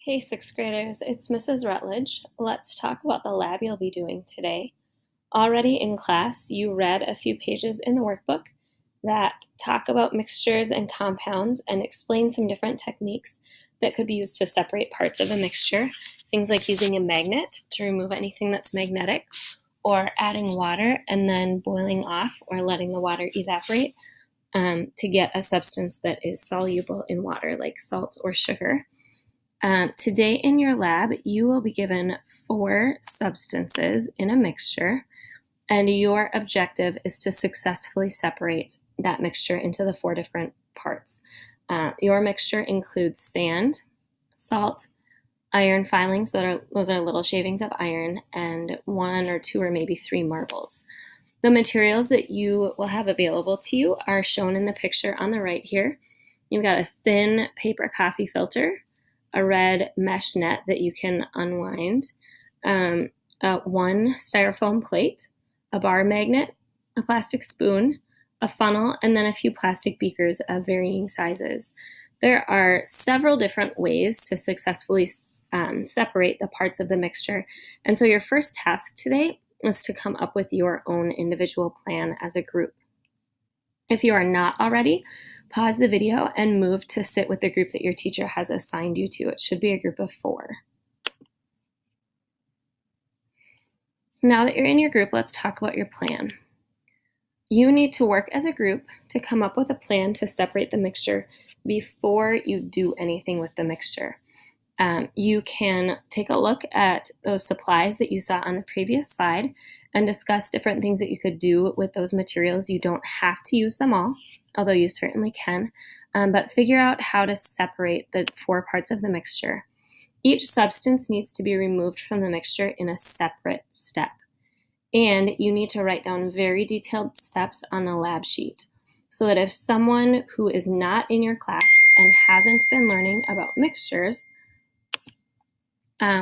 Hey, sixth graders, it's Mrs. Rutledge. Let's talk about the lab you'll be doing today. Already in class, you read a few pages in the workbook that talk about mixtures and compounds and explain some different techniques that could be used to separate parts of a mixture. Things like using a magnet to remove anything that's magnetic, or adding water and then boiling off or letting the water evaporate to get a substance that is soluble in water, like salt or sugar. Today in your lab, you will be given 4 substances in a mixture, and your objective is to successfully separate that mixture into the 4 different parts. Your mixture includes sand, salt, iron filings, those are little shavings of iron, and 1 or 2 or maybe 3 marbles. The materials that you will have available to you are shown in the picture on the right here. You've got a thin paper coffee filter, a red mesh net that you can unwind, 1 styrofoam plate, a bar magnet, a plastic spoon, a funnel, and then a few plastic beakers of varying sizes. There are several different ways to successfully separate the parts of the mixture, and so your first task today is to come up with your own individual plan as a group. If you are not already, pause the video and move to sit with the group that your teacher has assigned you to. It should be a group of 4. Now that you're in your group, let's talk about your plan. You need to work as a group to come up with a plan to separate the mixture before you do anything with the mixture. You can take a look at those supplies that you saw on the previous slide and discuss different things that you could do with those materials. You don't have to use them all, although you certainly can, but figure out how to separate the 4 parts of the mixture. Each substance needs to be removed from the mixture in a separate step, and you need to write down very detailed steps on the lab sheet so that if someone who is not in your class and hasn't been learning about mixtures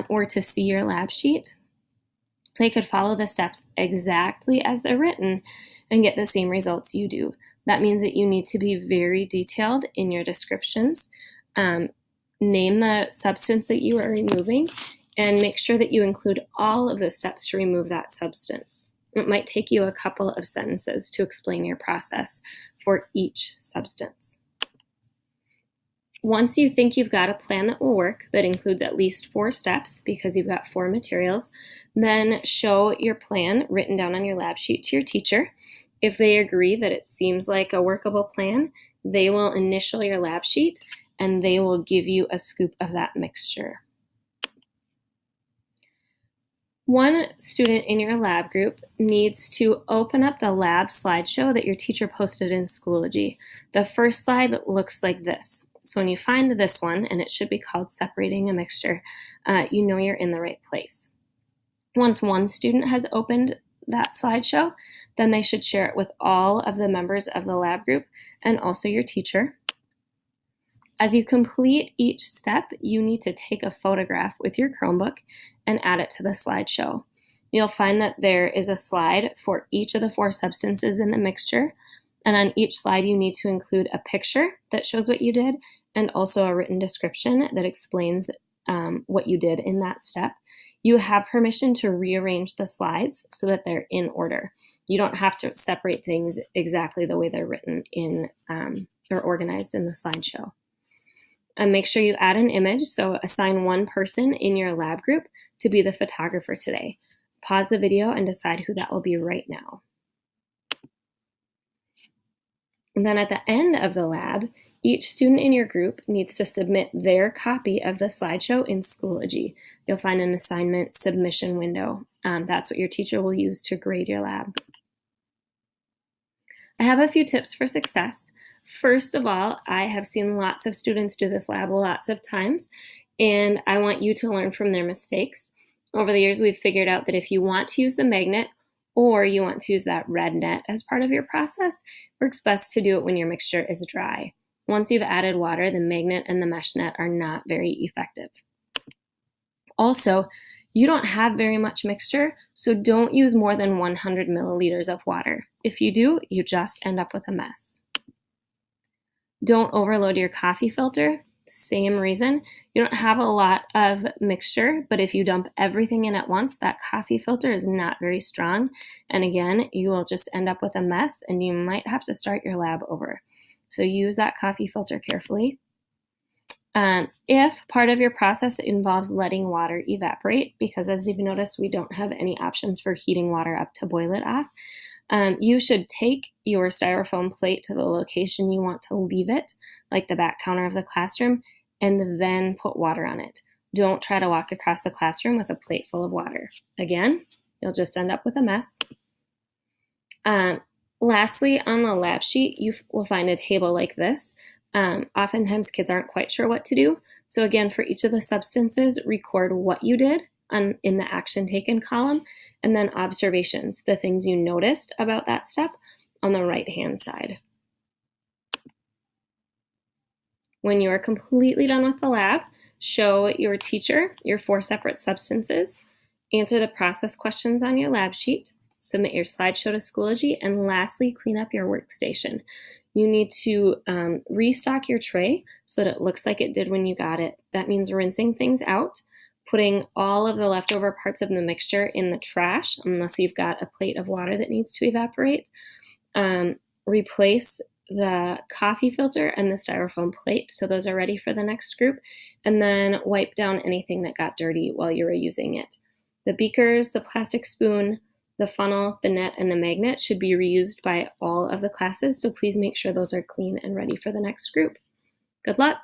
or to see your lab sheet, they could follow the steps exactly as they're written and get the same results you do. That means that you need to be very detailed in your descriptions. Name the substance that you are removing and make sure that you include all of the steps to remove that substance. It might take you a couple of sentences to explain your process for each substance. Once you think you've got a plan that will work, that includes at least 4 steps because you've got 4 materials, then show your plan written down on your lab sheet to your teacher. If they agree that it seems like a workable plan, they will initial your lab sheet and they will give you a scoop of that mixture. One student in your lab group needs to open up the lab slideshow that your teacher posted in Schoology. The first slide looks like this. So when you find this one, and it should be called Separating a Mixture, you know you're in the right place. Once one student has opened that slideshow, then they should share it with all of the members of the lab group and also your teacher. As you complete each step, you need to take a photograph with your Chromebook and add it to the slideshow. You'll find that there is a slide for each of the 4 substances in the mixture, and on each slide you need to include a picture that shows what you did and also a written description that explains what you did in that step. You have permission to rearrange the slides so that they're in order. You don't have to separate things exactly the way they're written in or organized in the slideshow. And make sure you add an image, so assign one person in your lab group to be the photographer today. Pause the video and decide who that will be right now. And then at the end of the lab, each student in your group needs to submit their copy of the slideshow in Schoology. You'll find an assignment submission window. That's what your teacher will use to grade your lab. I have a few tips for success. First of all, I have seen lots of students do this lab lots of times, and I want you to learn from their mistakes. Over the years, we've figured out that if you want to use the magnet or you want to use that red net as part of your process, it works best to do it when your mixture is dry. Once you've added water, the magnet and the mesh net are not very effective. Also, you don't have very much mixture, so don't use more than 100 milliliters of water. If you do, you just end up with a mess. Don't overload your coffee filter. Same reason. You don't have a lot of mixture, but if you dump everything in at once, that coffee filter is not very strong. And again, you will just end up with a mess and you might have to start your lab over. So use that coffee filter carefully. If part of your process involves letting water evaporate, because as you've noticed, we don't have any options for heating water up to boil it off, you should take your styrofoam plate to the location you want to leave it, like the back counter of the classroom, and then put water on it. Don't try to walk across the classroom with a plate full of water. Again, you'll just end up with a mess. Lastly, on the lab sheet, you will find a table like this. Oftentimes kids aren't quite sure what to do. So again, for each of the substances, record what you did in the action taken column, and then observations, the things you noticed about that step, on the right-hand side. When you are completely done with the lab, show your teacher your 4 separate substances, answer the process questions on your lab sheet, submit your slideshow to Schoology, and lastly, clean up your workstation. You need to restock your tray so that it looks like it did when you got it. That means rinsing things out, putting all of the leftover parts of the mixture in the trash, unless you've got a plate of water that needs to evaporate. Replace the coffee filter and the styrofoam plate, so those are ready for the next group, and then wipe down anything that got dirty while you were using it. The beakers, the plastic spoon, the funnel, the net, and the magnet should be reused by all of the classes, so please make sure those are clean and ready for the next group. Good luck!